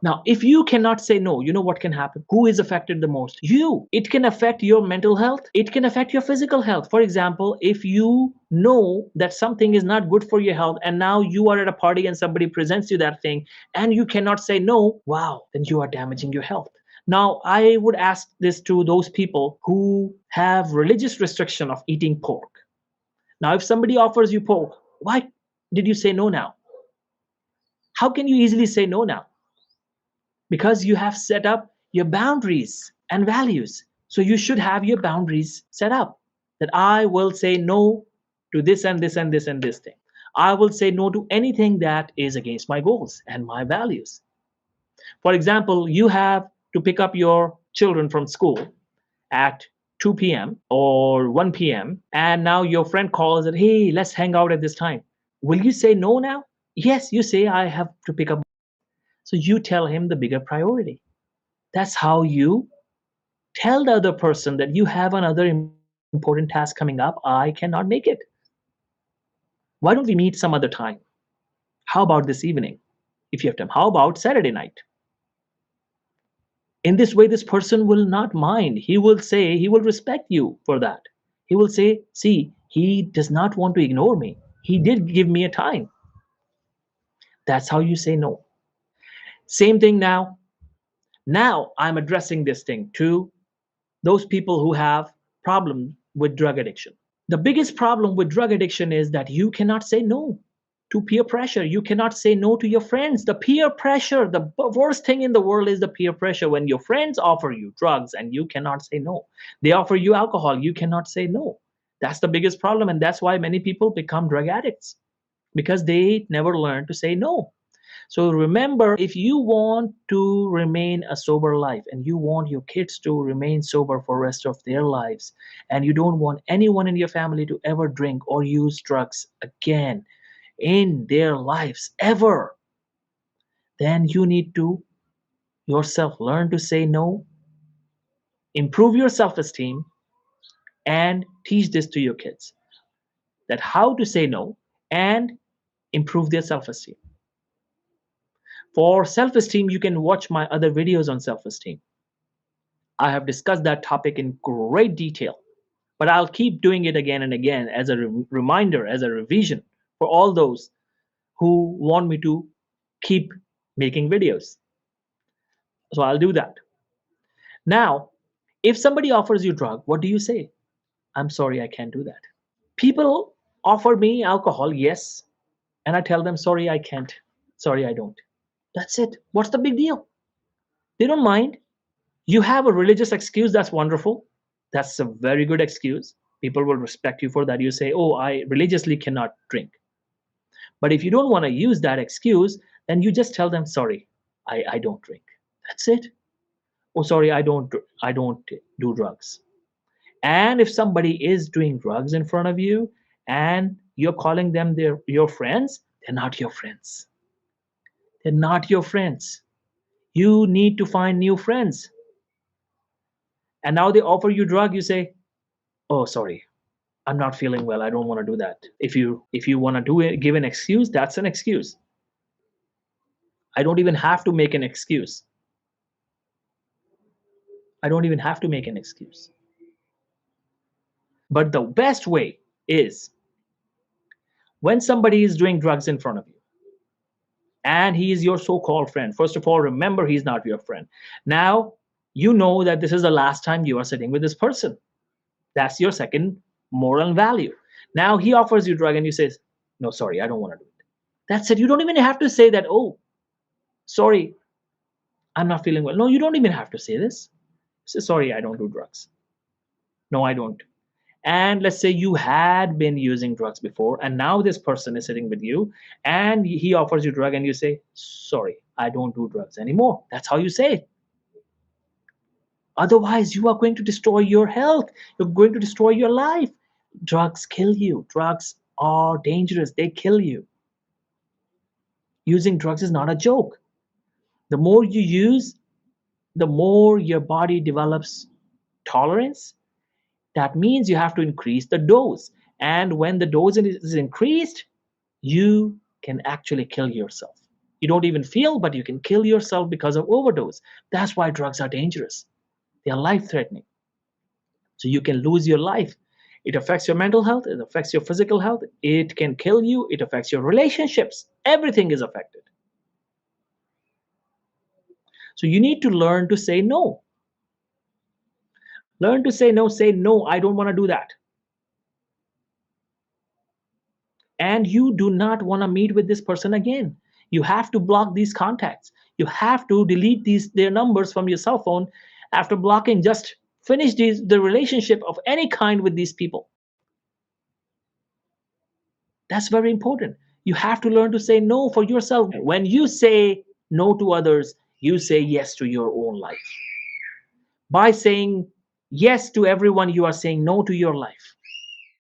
Now, if you cannot say no, you know what can happen? Who is affected the most? You. It can affect your mental health. It can affect your physical health. For example, if you know that something is not good for your health and now you are at a party and somebody presents you that thing and you cannot say no, wow, then you are damaging your health. Now, I would ask this to those people who have religious restriction of eating pork. Now, if somebody offers you pork, why did you say no now? How can you easily say no now? Because you have set up your boundaries and values. So you should have your boundaries set up that I will say no to this and this and this and this thing. I will say no to anything that is against my goals and my values. For example, you have to pick up your children from school at 2 p.m. or 1 p.m. and now your friend calls and, hey, let's hang out at this time. Will you say no now? Yes, you say I have to pick up. So you tell him the bigger priority. That's how you tell the other person that you have another important task coming up. I cannot make it. Why don't we meet some other time? How about this evening? If you have time, how about Saturday night? In this way, this person will not mind. He will say, he will respect you for that. He will say, see, he does not want to ignore me. He did give me a time. That's how you say no. Same thing now. Now I'm addressing this thing to those people who have problem with drug addiction. The biggest problem with drug addiction is that you cannot say no to peer pressure. You cannot say no to your friends. The peer pressure, the worst thing in the world is the peer pressure. When your friends offer you drugs and you cannot say no, they offer you alcohol, you cannot say no. That's the biggest problem. And that's why many people become drug addicts, because they never learn to say no. So remember, if you want to remain a sober life and you want your kids to remain sober for the rest of their lives, and you don't want anyone in your family to ever drink or use drugs again in their lives ever, then you need to yourself learn to say no, improve your self-esteem, and teach this to your kids, that how to say no and improve their self-esteem. For self-esteem, you can watch my other videos on self-esteem. I have discussed that topic in great detail, but I'll keep doing it again and again as a reminder, as a revision for all those who want me to keep making videos. So I'll do that. Now, if somebody offers you drug, what do you say? I'm sorry, I can't do that. People offer me alcohol, yes, and I tell them, sorry, I can't. Sorry, I don't. That's it. What's the big deal? They don't mind. You have a religious excuse, that's wonderful. That's a very good excuse. People will respect you for that. You say, oh, I religiously cannot drink. But if you don't want to use that excuse, then you just tell them, sorry, I don't drink. That's it. Oh, sorry, I don't do drugs. And if somebody is doing drugs in front of you and you're calling them your friends, they're not your friends. They're not your friends. You need to find new friends. And now they offer you drug, you say, oh, sorry, I'm not feeling well, I don't want to do that. If you want to do it, give an excuse, that's an excuse. I don't even have to make an excuse. I don't even have to make an excuse. But the best way is when somebody is doing drugs in front of you and he is your so-called friend. First of all, remember, he's not your friend. Now you know that this is the last time you are sitting with this person. That's your second moral value. Now he offers you drug and you say, no, sorry, I don't want to do it. That's it. You don't even have to say that, oh, sorry, I'm not feeling well. No, you don't even have to say this. Say, sorry, I don't do drugs. No, I don't. And let's say you had been using drugs before and now this person is sitting with you and he offers you drug and you say, sorry, I don't do drugs anymore. That's how you say it. Otherwise, you are going to destroy your health. You're going to destroy your life. Drugs kill you. Drugs are dangerous. They kill you. Using drugs is not a joke. The more you use, the more your body develops tolerance. That means you have to increase the dose. And when the dose is increased, you can actually kill yourself. You don't even feel, but you can kill yourself because of overdose. That's why drugs are dangerous. They are life-threatening. So you can lose your life. It affects your mental health, it affects your physical health, it can kill you, it affects your relationships. Everything is affected. So you need to learn to say no. Learn to say no, I don't want to do that. And you do not want to meet with this person again. You have to block these contacts. You have to delete their numbers from your cell phone. After blocking, just finish the relationship of any kind with these people. That's very important. You have to learn to say no for yourself. When you say no to others, you say yes to your own life. By saying yes to everyone, you are saying no to your life.